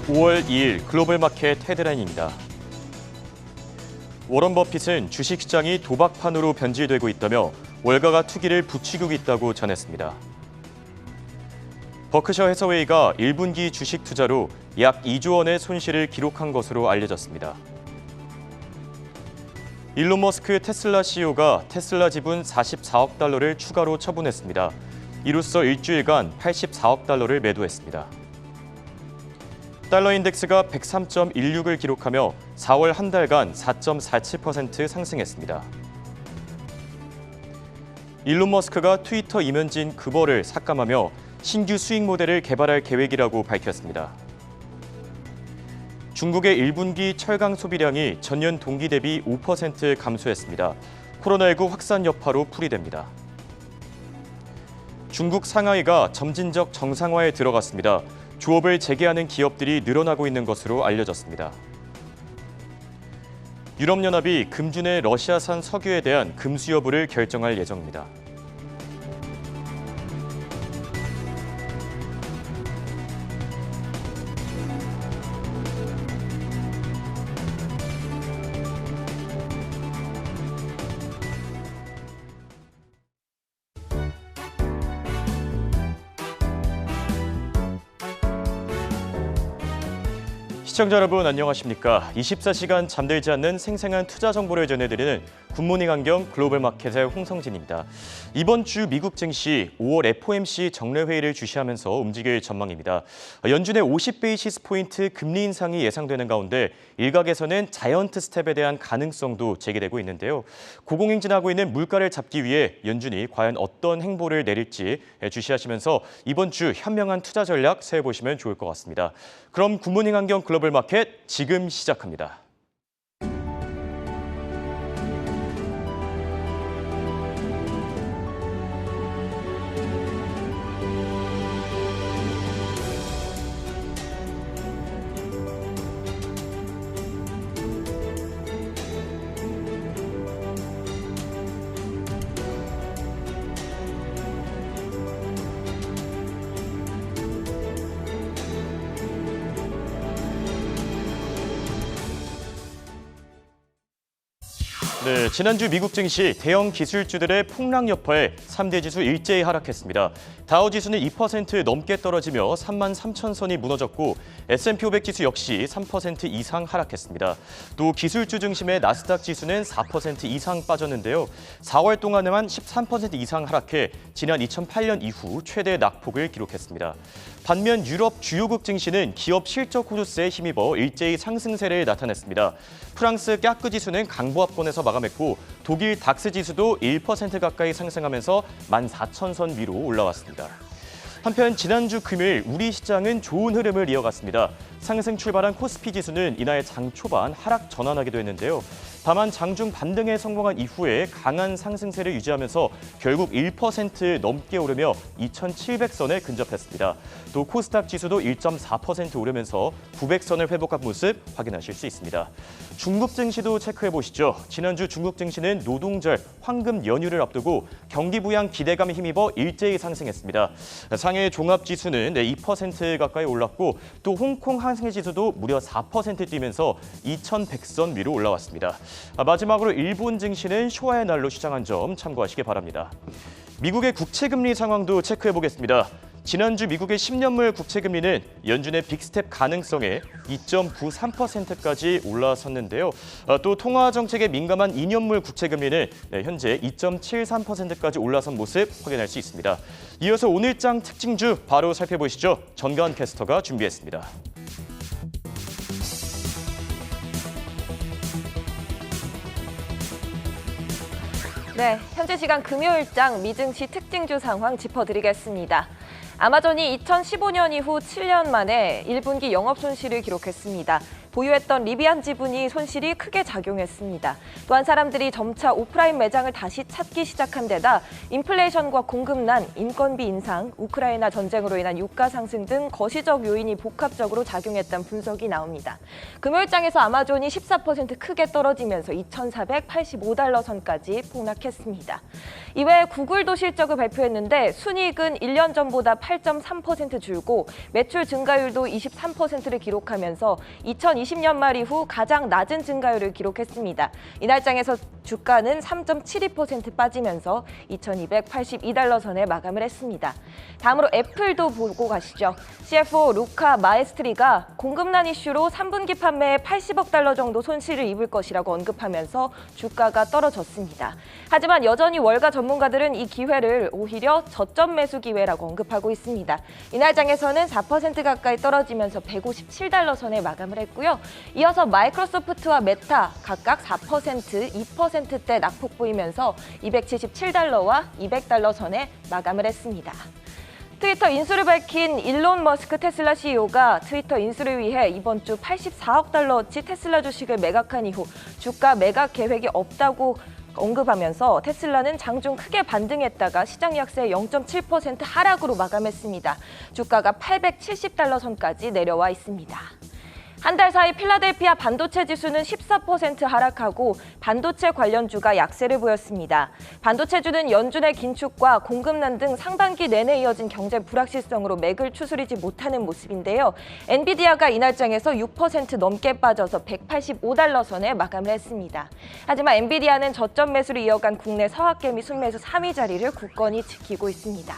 5월 2일 글로벌 마켓 헤드라인입니다. 워런 버핏은 주식시장이 도박판으로 변질되고 있다며 월가가 투기를 부추기고 있다고 전했습니다. 버크셔 해서웨이가 1분기 주식 투자로 약 2조 원의 손실을 기록한 것으로 알려졌습니다. 일론 머스크 테슬라 CEO가 테슬라 지분 44억 달러를 추가로 처분했습니다. 이로써 일주일간 84억 달러를 매도했습니다. 달러 인덱스가 103.16을 기록하며 4월 한 달간 4.47% 상승했습니다. 일론 머스크가 트위터 이면진 그버를 삭감하며 신규 수익 모델을 개발할 계획이라고 밝혔습니다. 중국의 1분기 철강 소비량이 전년 동기 대비 5% 감소했습니다. 코로나19 확산 여파로 풀이됩니다. 중국 상하이가 점진적 정상화에 들어갔습니다. 조업을 재개하는 기업들이 늘어나고 있는 것으로 알려졌습니다. 유럽연합이 금준의 러시아산 석유에 대한 금수 여부를 결정할 예정입니다. 시청자 여러분 안녕하십니까? 24시간 잠들지 않는 생생한 투자 정보를 전해드리는 굿모닝 안경 글로벌 마켓의 홍성진입니다. 이번 주 미국 증시 5월 FOMC 정례회의를 주시하면서 움직일 전망입니다. 연준의 50베이시스 포인트 금리 인상이 예상되는 가운데 일각에서는 자이언트 스텝에 대한 가능성도 제기되고 있는데요. 고공행진하고 있는 물가를 잡기 위해 연준이 과연 어떤 행보를 내릴지 주시하시면서 이번 주 현명한 투자 전략 세워보시면 좋을 것 같습니다. 그럼 굿모닝 안경 글로벌 마켓 지금 시작합니다. 네, 지난주 미국 증시 대형 기술주들의 폭락 여파에 3대 지수 일제히 하락했습니다. 다우 지수는 2% 넘게 떨어지며 33,000선이 무너졌고 S&P 500 지수 역시 3% 이상 하락했습니다. 또 기술주 중심의 나스닥 지수는 4% 이상 빠졌는데요. 4월 동안에만 13% 이상 하락해 지난 2008년 이후 최대 낙폭을 기록했습니다. 반면 유럽 주요국 증시는 기업 실적 호조세에 힘입어 일제히 상승세를 나타냈습니다. 프랑스 까크 지수는 강보합권에서 마감했고 독일 닥스 지수도 1% 가까이 상승하면서 14,000선 위로 올라왔습니다. 한편 지난주 금요일 우리 시장은 좋은 흐름을 이어갔습니다. 상승 출발한 코스피 지수는 이날 장 초반 하락 전환하기도 했는데요. 다만 장중 반등에 성공한 이후에 강한 상승세를 유지하면서 결국 1% 넘게 오르며 2,700선에 근접했습니다. 또 코스닥 지수도 1.4% 오르면서 900선을 회복한 모습 확인하실 수 있습니다. 중국 증시도 체크해 보시죠. 지난주 중국 증시는 노동절, 황금 연휴를 앞두고 경기 부양 기대감에 힘입어 일제히 상승했습니다. 상해 종합 지수는 2% 가까이 올랐고 또 홍콩 항생 지수도 무려 4% 뛰면서 2,100선 위로 올라왔습니다. 마지막으로 일본 증시는 쇼와의 날로 시장한 점 참고하시기 바랍니다. 미국의 국채금리 상황도 체크해 보겠습니다. 지난주 미국의 10년물 국채금리는 연준의 빅스텝 가능성에 2.93%까지 올라섰는데요. 또 통화정책에 민감한 2년물 국채금리는 현재 2.73%까지 올라선 모습 확인할 수 있습니다. 이어서 오늘장 특징주 바로 살펴보시죠. 전가은 캐스터가 준비했습니다. 네, 현재 시간 금요일장 미증시 특징주 상황 짚어드리겠습니다. 아마존이 2015년 이후 7년 만에 1분기 영업 손실을 기록했습니다. 보유했던 리비안 지분이 손실이 크게 작용했습니다. 또한 사람들이 점차 오프라인 매장을 다시 찾기 시작한 데다 인플레이션과 공급난, 인건비 인상, 우크라이나 전쟁으로 인한 유가 상승 등 거시적 요인이 복합적으로 작용했다는 분석이 나옵니다. 금요일장에서 아마존이 14% 크게 떨어지면서 2,485달러 선까지 폭락했습니다. 이외에 구글도 실적을 발표했는데 순이익은 1년 전보다 8.3% 줄고 매출 증가율도 23%를 기록하면서 2020년 말 이후 가장 낮은 증가율을 기록했습니다. 이날장에서 주가는 3.72% 빠지면서 2,282달러 선에 마감을 했습니다. 다음으로 애플도 보고 가시죠. CFO 루카 마에스트리가 공급난 이슈로 3분기 판매에 80억 달러 정도 손실을 입을 것이라고 언급하면서 주가가 떨어졌습니다. 하지만 여전히 월가 전문가들은 이 기회를 오히려 저점 매수 기회라고 언급하고 있습니다. 이날장에서는 4% 가까이 떨어지면서 157달러 선에 마감을 했고요. 이어서 마이크로소프트와 메타 각각 4%, 2%대 낙폭 보이면서 277달러와 200달러 선에 마감을 했습니다. 트위터 인수를 밝힌 일론 머스크 테슬라 CEO가 트위터 인수를 위해 이번 주 84억 달러어치 테슬라 주식을 매각한 이후 주가 매각 계획이 없다고 언급하면서 테슬라는 장중 크게 반등했다가 시장 약세 0.7% 하락으로 마감했습니다. 주가가 870달러 선까지 내려와 있습니다. 한 달 사이 필라델피아 반도체 지수는 14% 하락하고 반도체 관련주가 약세를 보였습니다. 반도체주는 연준의 긴축과 공급난 등 상반기 내내 이어진 경제 불확실성으로 맥을 추스리지 못하는 모습인데요. 엔비디아가 이날장에서 6% 넘게 빠져서 185달러 선에 마감을 했습니다. 하지만 엔비디아는 저점 매수를 이어간 국내 서학개미 순매수 3위 자리를 굳건히 지키고 있습니다.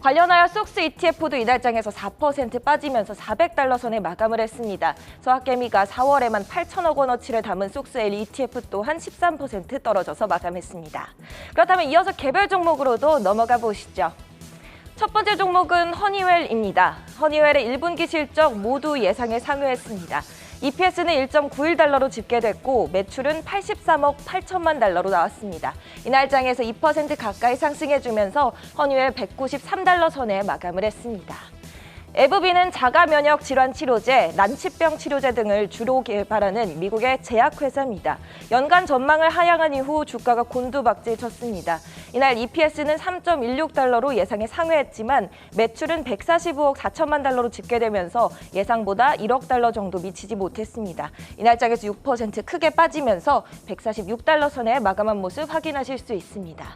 관련하여 속스 ETF도 이날장에서 4% 빠지면서 400달러 선에 마감을 했습니다. 서학개미가 4월에만 8천억 원어치를 담은 속스 L ETF 또한 13% 떨어져서 마감했습니다. 그렇다면 이어서 개별 종목으로도 넘어가 보시죠. 첫 번째 종목은 허니웰입니다. 허니웰의 1분기 실적 모두 예상에 상회했습니다. EPS는 1.91달러로 집계됐고 매출은 83억 8천만 달러로 나왔습니다. 이날장에서 2% 가까이 상승해주면서 허니웰 193달러 선에 마감을 했습니다. 에브비는 자가 면역 질환 치료제, 난치병 치료제 등을 주로 개발하는 미국의 제약회사입니다. 연간 전망을 하향한 이후 주가가 곤두박질 쳤습니다. 이날 EPS는 3.16달러로 예상에 상회했지만 매출은 145억 4천만 달러로 집계되면서 예상보다 1억 달러 정도 미치지 못했습니다. 이날장에서 6% 크게 빠지면서 146달러 선에 마감한 모습 확인하실 수 있습니다.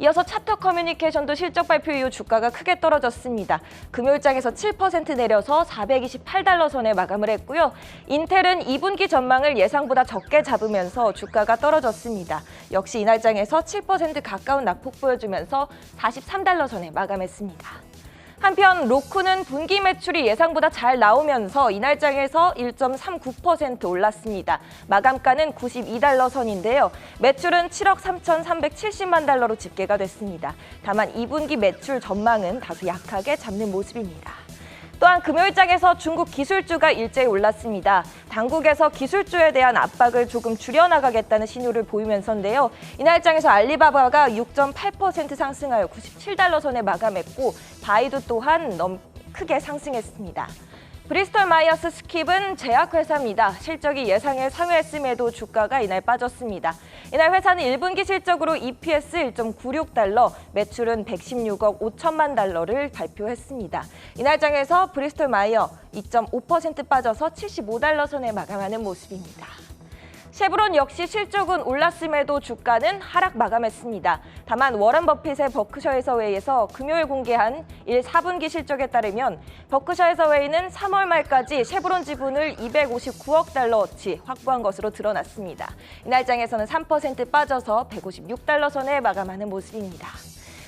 이어서 차터 커뮤니케이션도 실적 발표 이후 주가가 크게 떨어졌습니다. 금요일장에서 7% 내려서 428달러 선에 마감을 했고요. 인텔은 2분기 전망을 예상보다 적게 잡으면서 주가가 떨어졌습니다. 역시 이날장에서 7% 가까운 낙폭 보여주면서 43달러 선에 마감했습니다. 한편 로쿠는 분기 매출이 예상보다 잘 나오면서 이날장에서 1.39% 올랐습니다. 마감가는 92달러 선인데요. 매출은 7억 3,370만 달러로 집계가 됐습니다. 다만 2분기 매출 전망은 다소 약하게 잡는 모습입니다. 또한 금요일장에서 중국 기술주가 일제히 올랐습니다. 당국에서 기술주에 대한 압박을 조금 줄여나가겠다는 신호를 보이면서인데요. 이날장에서 알리바바가 6.8% 상승하여 97달러 선에 마감했고 바이두 또한 크게 상승했습니다. 브리스톨 마이어스 스킵은 제약회사입니다. 실적이 예상에 상회했음에도 주가가 이날 빠졌습니다. 이날 회사는 1분기 실적으로 EPS 1.96달러, 매출은 116억 5천만 달러를 발표했습니다. 이날장에서 브리스톨 마이어 2.5% 빠져서 75달러 선에 마감하는 모습입니다. 쉐브론 역시 실적은 올랐음에도 주가는 하락 마감했습니다. 다만 워런 버핏의 버크셔 해서웨이에서 금요일 공개한 4분기 실적에 따르면 버크셔 해서웨이는 3월 말까지 쉐브론 지분을 259억 달러어치 확보한 것으로 드러났습니다. 이날장에서는 3% 빠져서 156달러 선에 마감하는 모습입니다.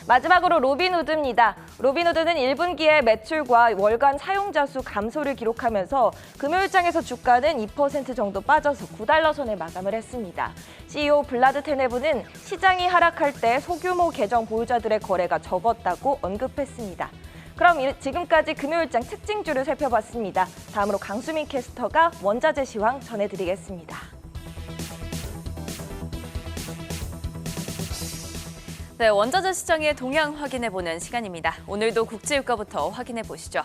마지막으로 로빈후드입니다. 로빈후드는 1분기에 매출과 월간 사용자 수 감소를 기록하면서 금요일장에서 주가는 2% 정도 빠져서 9달러 선에 마감을 했습니다. CEO 블라드 테네브는 시장이 하락할 때 소규모 계정 보유자들의 거래가 적었다고 언급했습니다. 그럼 지금까지 금요일장 특징주를 살펴봤습니다. 다음으로 강수민 캐스터가 원자재 시황 전해드리겠습니다. 네, 원자재 시장의 동향 확인해보는 시간입니다. 오늘도 국제유가부터 확인해 보시죠.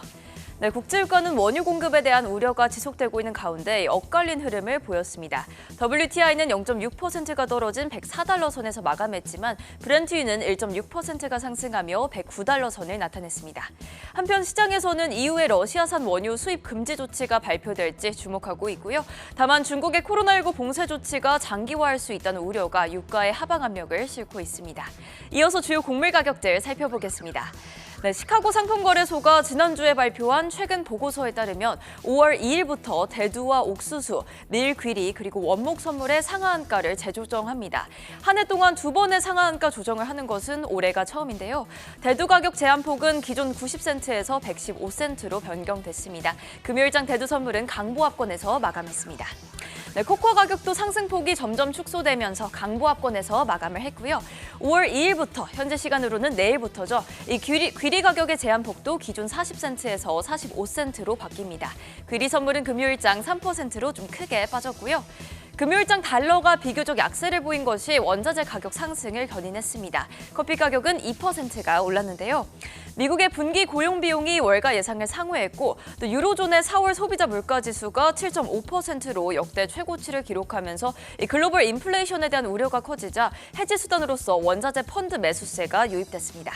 네, 국제유가는 원유 공급에 대한 우려가 지속되고 있는 가운데 엇갈린 흐름을 보였습니다. WTI는 0.6%가 떨어진 104달러 선에서 마감했지만 브렌트유는 1.6%가 상승하며 109달러 선을 나타냈습니다. 한편 시장에서는 이후에 러시아산 원유 수입 금지 조치가 발표될지 주목하고 있고요. 다만 중국의 코로나19 봉쇄 조치가 장기화할 수 있다는 우려가 유가의 하방 압력을 싣고 있습니다. 이어서 주요 곡물 가격들 살펴보겠습니다. 네, 시카고 상품거래소가 지난주에 발표한 최근 보고서에 따르면 5월 2일부터 대두와 옥수수, 밀, 귀리 그리고 원목 선물의 상하한가를 재조정합니다. 한 해 동안 2번의 상하한가 조정을 하는 것은 올해가 처음인데요. 대두 가격 제한폭은 기존 90센트에서 115센트로 변경됐습니다. 금요일장 대두 선물은 강보합권에서 마감했습니다. 네, 코코아 가격도 상승폭이 점점 축소되면서 강보합권에서 마감을 했고요. 5월 2일부터 현재 시간으로는 내일부터죠. 이 귀리 가격의 제한폭도 기존 40센트에서 45센트로 바뀝니다. 귀리 선물은 금요일장 3%로 좀 크게 빠졌고요. 금요일장 달러가 비교적 약세를 보인 것이 원자재 가격 상승을 견인했습니다. 커피 가격은 2%가 올랐는데요. 미국의 분기 고용 비용이 월가 예상을 상회했고 또 유로존의 4월 소비자 물가지수가 7.5%로 역대 최고치를 기록하면서 이 글로벌 인플레이션에 대한 우려가 커지자 해지 수단으로서 원자재 펀드 매수세가 유입됐습니다.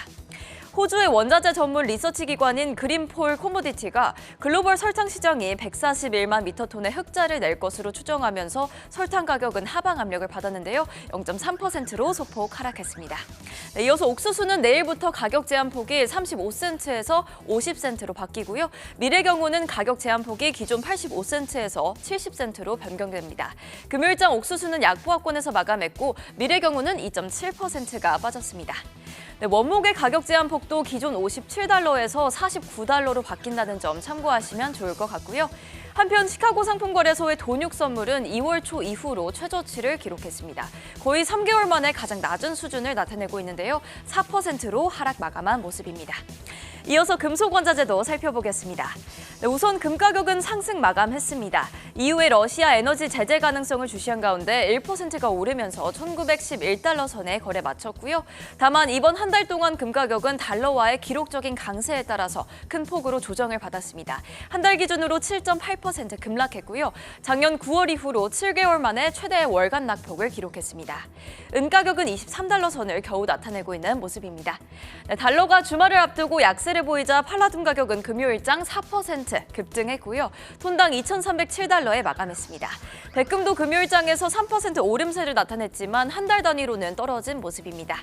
호주의 원자재 전문 리서치 기관인 그린폴 코모디티가 글로벌 설탕 시장이 141만 미터톤의 흑자를 낼 것으로 추정하면서 설탕 가격은 하방 압력을 받았는데요. 0.3%로 소폭 하락했습니다. 네, 이어서 옥수수는 내일부터 가격 제한폭이 35센트에서 50센트로 바뀌고요. 밀의 경우는 가격 제한폭이 기존 85센트에서 70센트로 변경됩니다. 금요일장 옥수수는 약보합권에서 마감했고 밀의 경우는 2.7%가 빠졌습니다. 네, 원목의 가격 제한폭도 기존 57달러에서 49달러로 바뀐다는 점 참고하시면 좋을 것 같고요. 한편 시카고 상품거래소의 돈육 선물은 2월 초 이후로 최저치를 기록했습니다. 거의 3개월 만에 가장 낮은 수준을 나타내고 있는데요. 4%로 하락 마감한 모습입니다. 이어서 금속 원자재도 살펴보겠습니다. 네, 우선 금 가격은 상승 마감했습니다. 이후에 러시아 에너지 제재 가능성을 주시한 가운데 1%가 오르면서 1911달러 선에 거래 마쳤고요. 다만 이번 한 달 동안 금 가격은 달러와의 기록적인 강세에 따라서 큰 폭으로 조정을 받았습니다. 한 달 기준으로 7.8% 급락했고요. 작년 9월 이후로 7개월 만에 최대의 월간 낙폭을 기록했습니다. 은 가격은 23달러 선을 겨우 나타내고 있는 모습입니다. 네, 달러가 주말을 앞두고 약세를 보이자 팔라듐 가격은 금요일장 4% 급등했고요. 톤당 2,307달러에 마감했습니다. 백금도 금요일장에서 3% 오름세를 나타냈지만 한 달 단위로는 떨어진 모습입니다.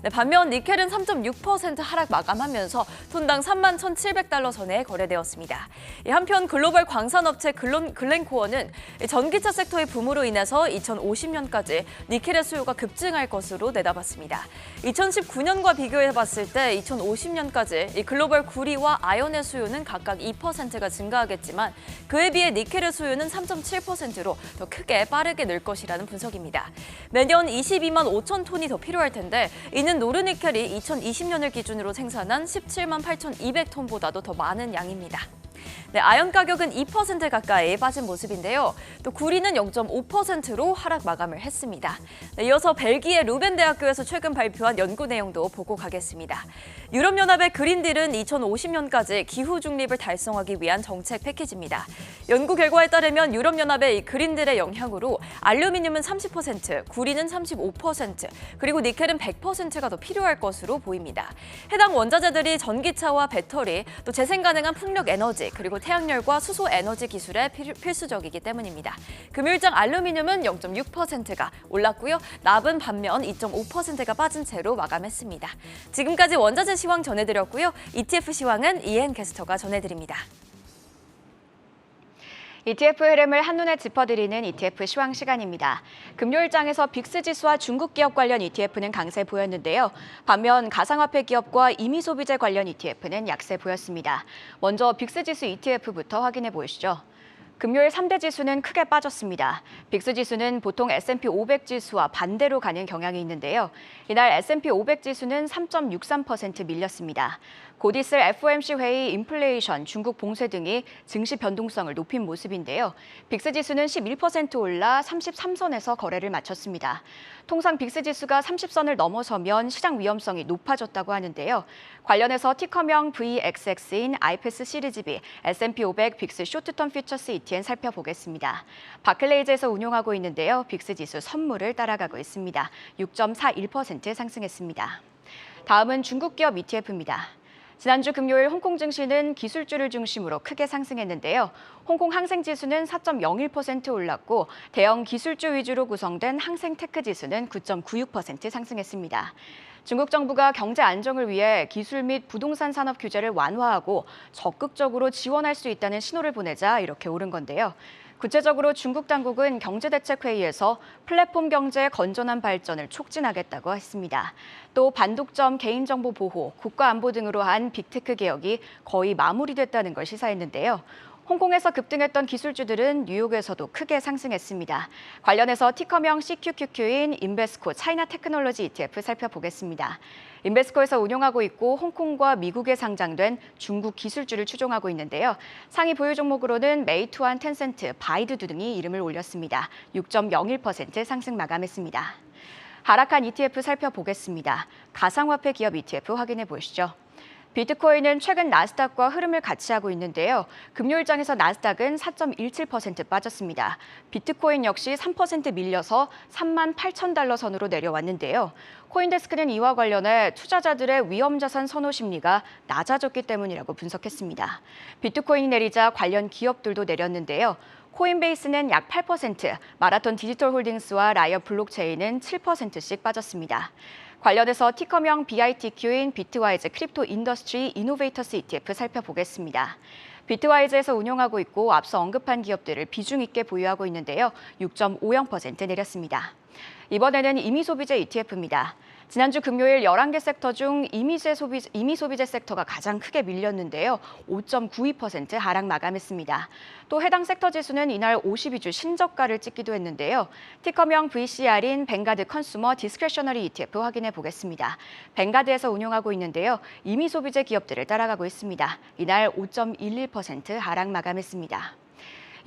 네, 반면 니켈은 3.6% 하락 마감하면서 톤당 31,700달러 선에 거래되었습니다. 한편 글로벌 광산업체 글렌코어는 전기차 섹터의 붐으로 인해서 2050년까지 니켈의 수요가 급증할 것으로 내다봤습니다. 2019년과 비교해봤을 때 2050년까지 이 글로벌 구리와 아연의 수요는 각각 2%가 증가하겠지만 그에 비해 니켈의 수요는 3.7%로 더 크게 빠르게 늘 것이라는 분석입니다. 매년 22만 5천 톤이 더 필요할 텐데 이는 노르니켈이 2020년을 기준으로 생산한 17만 8,200톤보다도 더 많은 양입니다. 네, 아연 가격은 2% 가까이 빠진 모습인데요. 또 구리는 0.5%로 하락 마감을 했습니다. 네, 이어서 벨기에 루벤 대학교에서 최근 발표한 연구 내용도 보고 가겠습니다. 유럽연합의 그린딜은 2050년까지 기후 중립을 달성하기 위한 정책 패키지입니다. 연구 결과에 따르면 유럽연합의 이 그린딜의 영향으로 알루미늄은 30%, 구리는 35%, 그리고 니켈은 100%가 더 필요할 것으로 보입니다. 해당 원자재들이 전기차와 배터리, 또 재생 가능한 풍력 에너지, 그리고 태양열과 수소 에너지 기술에 필수적이기 때문입니다. 금요일장 알루미늄은 0.6%가 올랐고요. 납은 반면 2.5%가 빠진 채로 마감했습니다. 지금까지 원자재 시황 전해드렸고요. ETF 시황은 이엔 캐스터가 전해드립니다. ETF 흐름을 한눈에 짚어드리는 ETF 시황 시간입니다. 금요일장에서 빅스 지수와 중국 기업 관련 ETF는 강세 보였는데요. 반면 가상화폐 기업과 임의 소비재 관련 ETF는 약세 보였습니다. 먼저 빅스 지수 ETF부터 확인해 보시죠. 금요일 3대 지수는 크게 빠졌습니다. 빅스 지수는 보통 S&P 500 지수와 반대로 가는 경향이 있는데요. 이날 S&P 500 지수는 3.63% 밀렸습니다. 곧 있을 FOMC 회의, 인플레이션, 중국 봉쇄 등이 증시 변동성을 높인 모습인데요. 빅스 지수는 11% 올라 33선에서 거래를 마쳤습니다. 통상 빅스 지수가 30선을 넘어서면 시장 위험성이 높아졌다고 하는데요. 관련해서 티커명 VXX인 아이패스 시리즈 B, S&P 500 빅스 쇼트텀 퓨처스 ETN 살펴보겠습니다. 바클레이즈에서 운용하고 있는데요. 빅스 지수 선물을 따라가고 있습니다. 6.41% 상승했습니다. 다음은 중국 기업 ETF입니다. 지난주 금요일 홍콩 증시는 기술주를 중심으로 크게 상승했는데요. 홍콩 항생지수는 4.01% 올랐고 대형 기술주 위주로 구성된 항생테크 지수는 9.96% 상승했습니다. 중국 정부가 경제 안정을 위해 기술 및 부동산 산업 규제를 완화하고 적극적으로 지원할 수 있다는 신호를 보내자 이렇게 오른 건데요. 구체적으로 중국 당국은 경제대책회의에서 플랫폼 경제의 건전한 발전을 촉진하겠다고 했습니다. 또 반독점, 개인정보 보호, 국가안보 등으로 한 빅테크 개혁이 거의 마무리됐다는 걸 시사했는데요. 홍콩에서 급등했던 기술주들은 뉴욕에서도 크게 상승했습니다. 관련해서 티커명 CQQQ인 인베스코 차이나 테크놀로지 ETF 살펴보겠습니다. 인베스코에서 운용하고 있고 홍콩과 미국에 상장된 중국 기술주를 추종하고 있는데요. 상위 보유 종목으로는 메이투안, 텐센트, 바이두 등이 이름을 올렸습니다. 6.01% 상승 마감했습니다. 하락한 ETF 살펴보겠습니다. 가상화폐 기업 ETF 확인해 보시죠. 비트코인은 최근 나스닥과 흐름을 같이 하고 있는데요. 금요일장에서 나스닥은 4.17% 빠졌습니다. 비트코인 역시 3% 밀려서 38,000달러 선으로 내려왔는데요. 코인데스크는 이와 관련해 투자자들의 위험자산 선호 심리가 낮아졌기 때문이라고 분석했습니다. 비트코인이 내리자 관련 기업들도 내렸는데요. 코인베이스는 약 8%, 마라톤 디지털홀딩스와 라이어 블록체인은 7%씩 빠졌습니다. 관련해서 티커명 BITQ인 비트와이즈 크립토 인더스트리 이노베이터스 ETF 살펴보겠습니다. 비트와이즈에서 운용하고 있고 앞서 언급한 기업들을 비중 있게 보유하고 있는데요. 6.50% 내렸습니다. 이번에는 임의소비재 ETF입니다. 지난주 금요일 11개 섹터 중 임의소비재 섹터가 가장 크게 밀렸는데요. 5.92% 하락 마감했습니다. 또 해당 섹터 지수는 이날 52주 신저가를 찍기도 했는데요. 티커명 VCR인 뱅가드 컨슈머 디스크레셔너리 ETF 확인해 보겠습니다. 뱅가드에서 운용하고 있는데요. 임의소비재 기업들을 따라가고 있습니다. 이날 5.11% 하락 마감했습니다.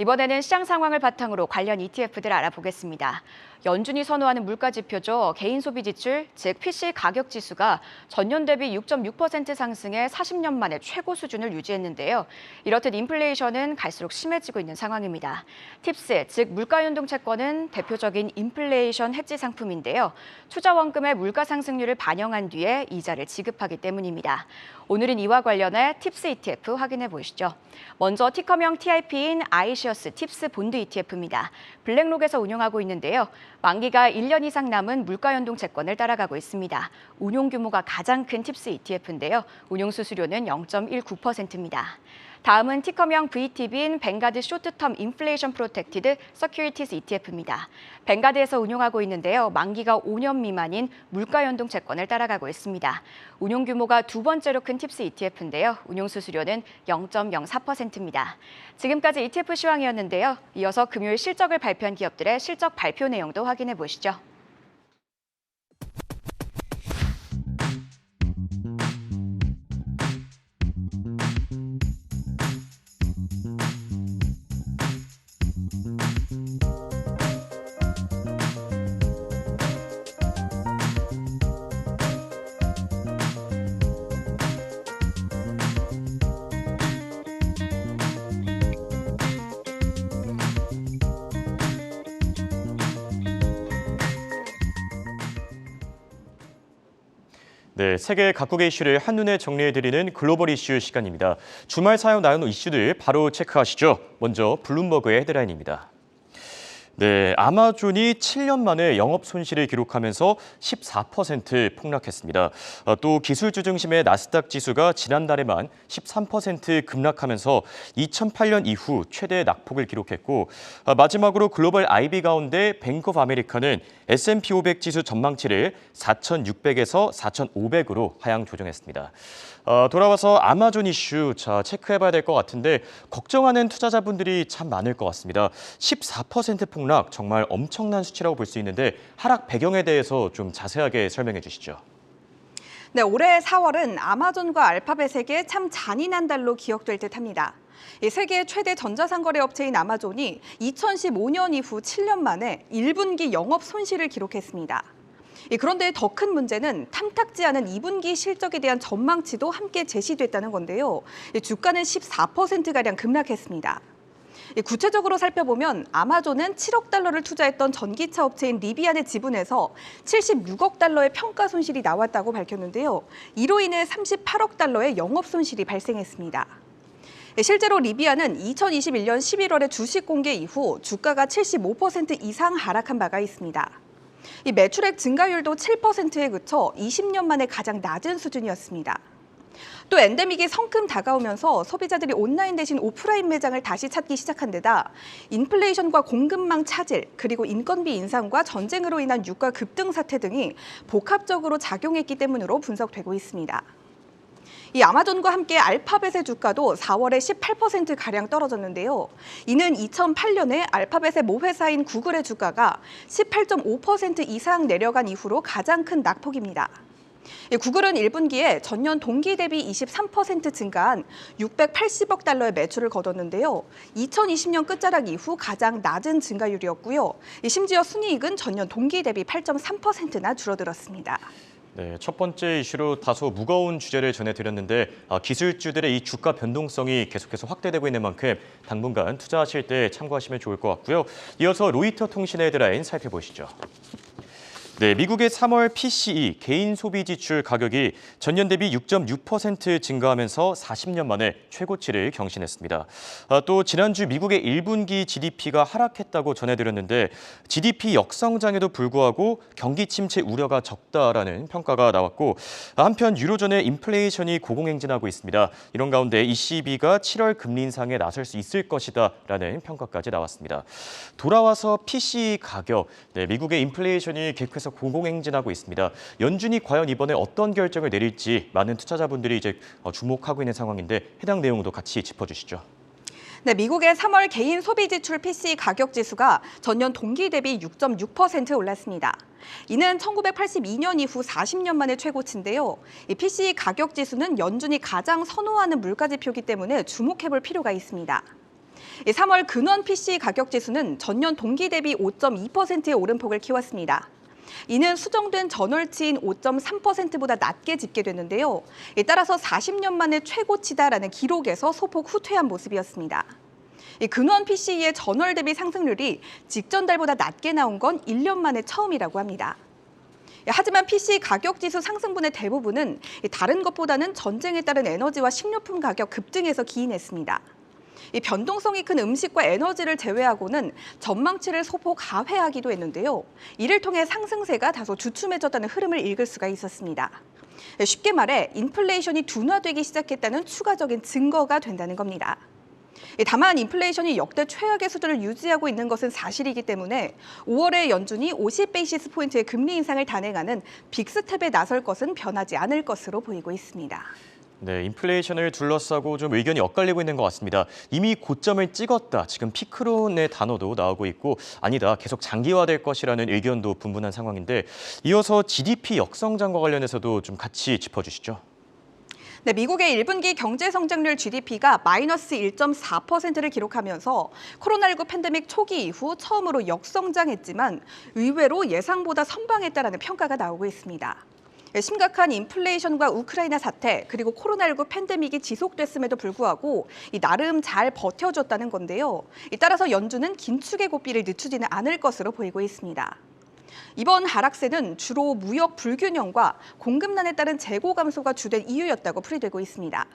이번에는 시장 상황을 바탕으로 관련 ETF들 알아보겠습니다. 연준이 선호하는 물가 지표죠. 개인 소비 지출, 즉 PC 가격 지수가 전년 대비 6.6% 상승해 40년 만에 최고 수준을 유지했는데요. 이렇듯 인플레이션은 갈수록 심해지고 있는 상황입니다. 팁스, 즉 물가 연동 채권은 대표적인 인플레이션 해지 상품인데요. 투자 원금의 물가 상승률을 반영한 뒤에 이자를 지급하기 때문입니다. 오늘은 이와 관련해 팁스 ETF 확인해 보시죠. 먼저 티커명 TIP인 아이시어스 팁스 본드 ETF입니다. 블랙록에서 운용하고 있는데요. 만기가 1년 이상 남은 물가연동 채권을 따라가고 있습니다. 운용 규모가 가장 큰 팁스 ETF인데요. 운용 수수료는 0.19%입니다. 다음은 티커명 VTB인 뱅가드 쇼트텀 인플레이션 프로텍티드 서큐리티스 ETF입니다. 뱅가드에서 운용하고 있는데요. 만기가 5년 미만인 물가연동 채권을 따라가고 있습니다. 운용 규모가 두 번째로 큰 팁스 ETF인데요. 운용 수수료는 0.04%입니다. 지금까지 ETF 시황이었는데요. 이어서 금요일 실적을 발표한 기업들의 실적 발표 내용도 확인해 보시죠. 네, 세계 각국의 이슈를 한눈에 정리해드리는 글로벌 이슈 시간입니다. 주말 사용 나눈 이슈들 바로 체크하시죠. 먼저 블룸버그의 헤드라인입니다. 네, 아마존이 7년 만에 영업 손실을 기록하면서 14% 폭락했습니다. 또 기술주 중심의 나스닥 지수가 지난달에만 13% 급락하면서 2008년 이후 최대 낙폭을 기록했고, 마지막으로 글로벌 IB 가운데 뱅크 오브 아메리카는 S&P 500 지수 전망치를 4,600에서 4,500으로 하향 조정했습니다. 돌아와서 아마존 이슈 체크해봐야 될 것 같은데 걱정하는 투자자분들이 참 많을 것 같습니다. 14% 폭락 정말 엄청난 수치라고 볼 수 있는데 하락 배경에 대해서 좀 자세하게 설명해 주시죠. 네, 올해 4월은 아마존과 알파벳에게 참 잔인한 달로 기억될 듯합니다. 세계 최대 전자상거래 업체인 아마존이 2015년 이후 7년 만에 1분기 영업 손실을 기록했습니다. 그런데 더 큰 문제는 탐탁지 않은 2분기 실적에 대한 전망치도 함께 제시됐다는 건데요. 주가는 14%가량 급락했습니다. 구체적으로 살펴보면 아마존은 7억 달러를 투자했던 전기차 업체인 리비안의 지분에서 76억 달러의 평가 손실이 나왔다고 밝혔는데요. 이로 인해 38억 달러의 영업 손실이 발생했습니다. 실제로 리비안은 2021년 11월에 주식 공개 이후 주가가 75% 이상 하락한 바가 있습니다. 이 매출액 증가율도 7%에 그쳐 20년 만에 가장 낮은 수준이었습니다. 또 엔데믹이 성큼 다가오면서 소비자들이 온라인 대신 오프라인 매장을 다시 찾기 시작한 데다 인플레이션과 공급망 차질, 그리고 인건비 인상과 전쟁으로 인한 유가 급등 사태 등이 복합적으로 작용했기 때문으로 분석되고 있습니다. 이 아마존과 함께 알파벳의 주가도 4월에 18%가량 떨어졌는데요. 이는 2008년에 알파벳의 모회사인 구글의 주가가 18.5% 이상 내려간 이후로 가장 큰 낙폭입니다. 구글은 1분기에 전년 동기 대비 23% 증가한 680억 달러의 매출을 거뒀는데요. 2020년 끝자락 이후 가장 낮은 증가율이었고요. 심지어 순이익은 전년 동기 대비 8.3%나 줄어들었습니다. 네, 첫 번째 이슈로 다소 무거운 주제를 전해드렸는데 기술주들의 이 주가 변동성이 계속해서 확대되고 있는 만큼 당분간 투자하실 때 참고하시면 좋을 것 같고요. 이어서 로이터 통신의 헤드라인 살펴보시죠. 네, 미국의 3월 PCE 개인 소비 지출 가격이 전년 대비 6.6% 증가하면서 40년 만에 최고치를 경신했습니다. 또 지난주 미국의 1분기 GDP가 하락했다고 전해드렸는데 GDP 역성장에도 불구하고 경기 침체 우려가 적다라는 평가가 나왔고 한편 유로존의 인플레이션이 고공행진하고 있습니다. 이런 가운데 ECB가 7월 금리 인상에 나설 수 있을 것이다라는 평가까지 나왔습니다. 돌아와서 PCE 가격, 네, 미국의 인플레이션이 계속해서 공공행진하고 있습니다. 연준이 과연 이번에 어떤 결정을 내릴지 많은 투자자분들이 이제 주목하고 있는 상황인데 해당 내용도 같이 짚어주시죠. 네, 미국의 3월 개인 소비 지출 PCE 가격 지수가 전년 동기 대비 6.6% 올랐습니다. 이는 1982년 이후 40년 만의 최고치인데요. 이 PCE 가격 지수는 연준이 가장 선호하는 물가지표이기 때문에 주목해볼 필요가 있습니다. 3월 근원 PCE 가격 지수는 전년 동기 대비 5.2%의 오름폭을 키웠습니다. 이는 수정된 전월치인 5.3%보다 낮게 집계됐는데요. 따라서 40년 만에 최고치다라는 기록에서 소폭 후퇴한 모습이었습니다. 근원 PCE의 전월 대비 상승률이 직전 달보다 낮게 나온 건 1년 만에 처음이라고 합니다. 하지만 PCE 가격 지수 상승분의 대부분은 다른 것보다는 전쟁에 따른 에너지와 식료품 가격 급등에서 기인했습니다. 이 변동성이 큰 음식과 에너지를 제외하고는 전망치를 소폭 하회하기도 했는데요. 이를 통해 상승세가 다소 주춤해졌다는 흐름을 읽을 수가 있었습니다. 쉽게 말해 인플레이션이 둔화되기 시작했다는 추가적인 증거가 된다는 겁니다. 다만 인플레이션이 역대 최악의 수준을 유지하고 있는 것은 사실이기 때문에 5월에 연준이 50베이시스 포인트의 금리 인상을 단행하는 빅스텝에 나설 것은 변하지 않을 것으로 보이고 있습니다. 네, 인플레이션을 둘러싸고 좀 의견이 엇갈리고 있는 것 같습니다. 이미 고점을 찍었다. 지금 피크론의 단어도 나오고 있고 아니다. 계속 장기화될 것이라는 의견도 분분한 상황인데 이어서 GDP 역성장과 관련해서도 좀 같이 짚어주시죠. 네, 미국의 1분기 경제 성장률 GDP가 마이너스 1.4%를 기록하면서 코로나19 팬데믹 초기 이후 처음으로 역성장했지만 의외로 예상보다 선방했다라는 평가가 나오고 있습니다. 심각한 인플레이션과 우크라이나 사태 그리고 코로나19 팬데믹이 지속됐음에도 불구하고 나름 잘 버텨줬다는 건데요. 따라서 연준은 긴축의 고삐를 늦추지는 않을 것으로 보이고 있습니다. 이번 하락세는 주로 무역 불균형과 공급난에 따른 재고 감소가 주된 이유였다고 풀이되고 있습니다.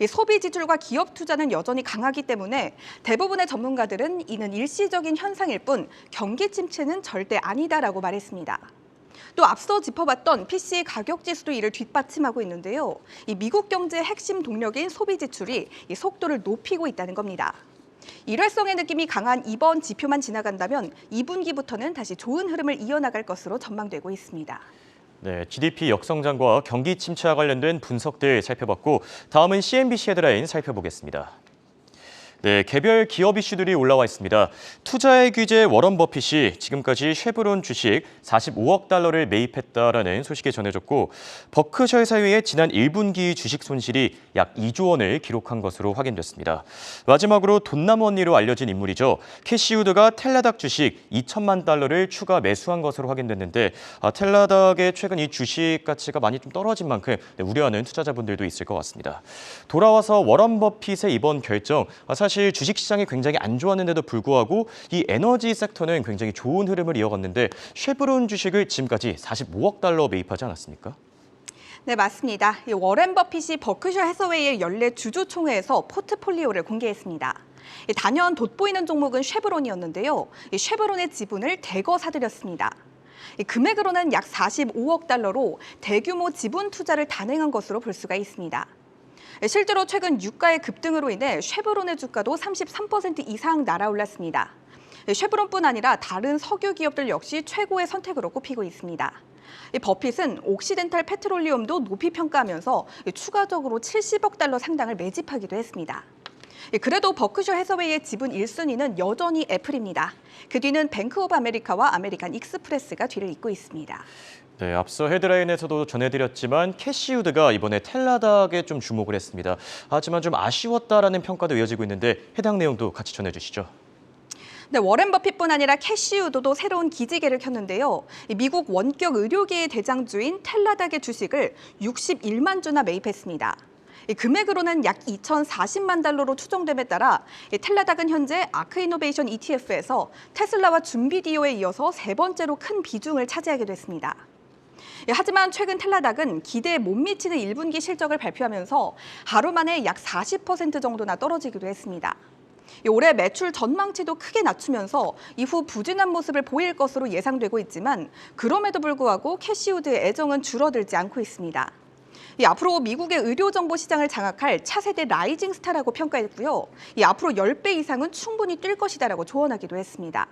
이 소비 지출과 기업 투자는 여전히 강하기 때문에 대부분의 전문가들은 이는 일시적인 현상일 뿐 경기 침체는 절대 아니다라고 말했습니다. 또 앞서 짚어봤던 PC 가격 지수도 이를 뒷받침하고 있는데요. 이 미국 경제의 핵심 동력인 소비 지출이 이 속도를 높이고 있다는 겁니다. 일회성의 느낌이 강한 이번 지표만 지나간다면 2분기부터는 다시 좋은 흐름을 이어나갈 것으로 전망되고 있습니다. 네, GDP 역성장과 경기 침체와 관련된 분석들 살펴봤고 다음은 CNBC 헤드라인 살펴보겠습니다. 네, 개별 기업 이슈들이 올라와 있습니다. 투자의 규제 워런 버핏이 지금까지 쉐브론 주식 45억 달러를 매입했다라는 소식이 전해졌고 버크셔 회사의 지난 1분기 주식 손실이 약 2조 원을 기록한 것으로 확인됐습니다. 마지막으로 돈나무 언니로 알려진 인물이죠. 캐시우드가 텔라닥 주식 2천만 달러를 추가 매수한 것으로 확인됐는데 텔라닥의 최근 이 주식 가치가 많이 좀 떨어진 만큼 우려하는 투자자분들도 있을 것 같습니다. 돌아와서 워런 버핏의 이번 결정, 사실 주식시장이 굉장히 안 좋았는데도 불구하고 이 에너지 섹터는 굉장히 좋은 흐름을 이어갔는데 쉐브론 주식을 지금까지 45억 달러 매입하지 않았습니까? 네, 맞습니다. 이 워렌 버핏이 버크셔 해서웨이의 연례 주주총회에서 포트폴리오를 공개했습니다. 단연 돋보이는 종목은 쉐브론이었는데요. 이 쉐브론의 지분을 대거 사들였습니다. 금액으로는 약 45억 달러로 대규모 지분 투자를 단행한 것으로 볼 수가 있습니다. 실제로 최근 유가의 급등으로 인해 쉐브론의 주가도 33% 이상 날아올랐습니다. 쉐브론뿐 아니라 다른 석유 기업들 역시 최고의 선택으로 꼽히고 있습니다. 버핏은 옥시덴탈 페트롤리움도 높이 평가하면서 추가적으로 70억 달러 상당을 매집하기도 했습니다. 그래도 버크셔 해서웨이의 지분 1순위는 여전히 애플입니다. 그 뒤는 뱅크 오브 아메리카와 아메리칸 익스프레스가 뒤를 잇고 있습니다. 네, 앞서 헤드라인에서도 전해드렸지만 캐시우드가 이번에 텔라닥에 좀 주목을 했습니다. 하지만 좀 아쉬웠다라는 평가도 이어지고 있는데 해당 내용도 같이 전해주시죠. 네, 워렌 버핏뿐 아니라 캐시우드도 새로운 기지개를 켰는데요. 미국 원격 의료계의 대장주인 텔라닥의 주식을 61만 주나 매입했습니다. 금액으로는 약 2,040만 달러로 추정됨에 따라 텔라닥은 현재 아크이노베이션 ETF에서 테슬라와 준비디오에 이어서 세 번째로 큰 비중을 차지하게 됐습니다. 하지만 최근 텔라닥은 기대에 못 미치는 1분기 실적을 발표하면서 하루 만에 약 40% 정도나 떨어지기도 했습니다. 올해 매출 전망치도 크게 낮추면서 이후 부진한 모습을 보일 것으로 예상되고 있지만 그럼에도 불구하고 캐시우드의 애정은 줄어들지 않고 있습니다. 앞으로 미국의 의료 정보 시장을 장악할 차세대 라이징 스타라고 평가했고요. 앞으로 10배 이상은 충분히 뛸 것이다라고 조언하기도 했습니다.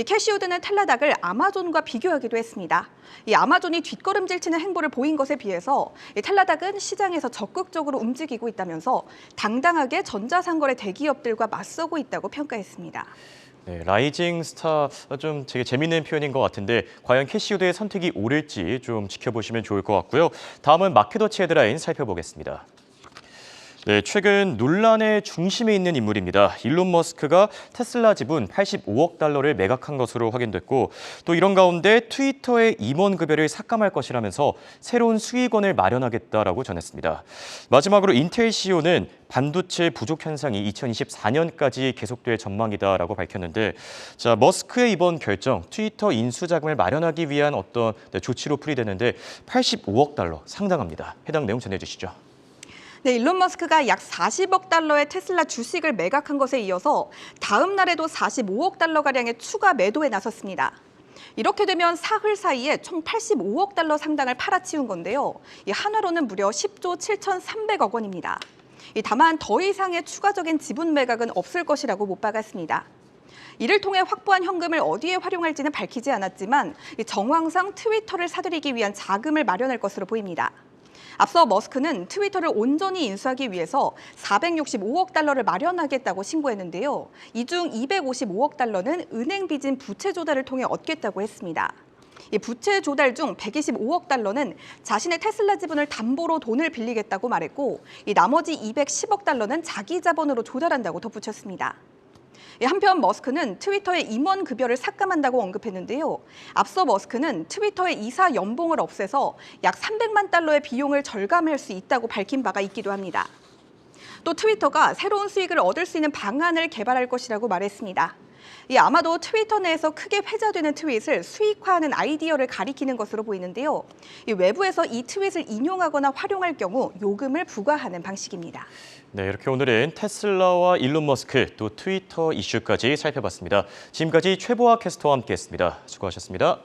캐시우드는 텔라닥을 아마존과 비교하기도 했습니다. 아마존이 뒷걸음질 치는 행보를 보인 것에 비해서 텔라닥은 시장에서 적극적으로 움직이고 있다면서 당당하게 전자상거래 대기업들과 맞서고 있다고 평가했습니다. 네, 라이징 스타 좀 되게 재밌는 표현인 것 같은데 과연 캐시우드의 선택이 옳을지 좀 지켜보시면 좋을 것 같고요. 다음은 마켓워치 헤드라인 살펴보겠습니다. 네, 최근 논란의 중심에 있는 인물입니다. 일론 머스크가 테슬라 지분 85억 달러를 매각한 것으로 확인됐고 또 이런 가운데 트위터의 임원급여를 삭감할 것이라면서 새로운 수익원을 마련하겠다라고 전했습니다. 마지막으로 인텔 CEO는 반도체 부족 현상이 2024년까지 계속될 전망이다라고 밝혔는데 자, 머스크의 이번 결정, 트위터 인수 자금을 마련하기 위한 어떤 조치로 풀이되는데 85억 달러 상당합니다. 해당 내용 전해주시죠. 네, 일론 머스크가 약 40억 달러의 테슬라 주식을 매각한 것에 이어서 다음 날에도 45억 달러가량의 추가 매도에 나섰습니다. 이렇게 되면 사흘 사이에 총 85억 달러 상당을 팔아치운 건데요. 한화로는 무려 10조 7,300억 원입니다. 다만 더 이상의 추가적인 지분 매각은 없을 것이라고 못 박았습니다. 이를 통해 확보한 현금을 어디에 활용할지는 밝히지 않았지만 정황상 트위터를 사들이기 위한 자금을 마련할 것으로 보입니다. 앞서 머스크는 트위터를 온전히 인수하기 위해서 465억 달러를 마련하겠다고 신고했는데요. 이 중 255억 달러는 은행 빚인 부채 조달을 통해 얻겠다고 했습니다. 이 부채 조달 중 125억 달러는 자신의 테슬라 지분을 담보로 돈을 빌리겠다고 말했고 이 나머지 210억 달러는 자기 자본으로 조달한다고 덧붙였습니다. 한편 머스크는 트위터의 임원 급여를 삭감한다고 언급했는데요. 앞서 머스크는 트위터의 이사 연봉을 없애서 약 300만 달러의 비용을 절감할 수 있다고 밝힌 바가 있기도 합니다. 또 트위터가 새로운 수익을 얻을 수 있는 방안을 개발할 것이라고 말했습니다. 아마도 트위터 내에서 크게 회자되는 트윗을 수익화하는 아이디어를 가리키는 것으로 보이는데요. 외부에서 이 트윗을 인용하거나 활용할 경우 요금을 부과하는 방식입니다. 네, 이렇게 오늘은 테슬라와 일론 머스크 또 트위터 이슈까지 살펴봤습니다. 지금까지 최보아 캐스터와 함께했습니다. 수고하셨습니다.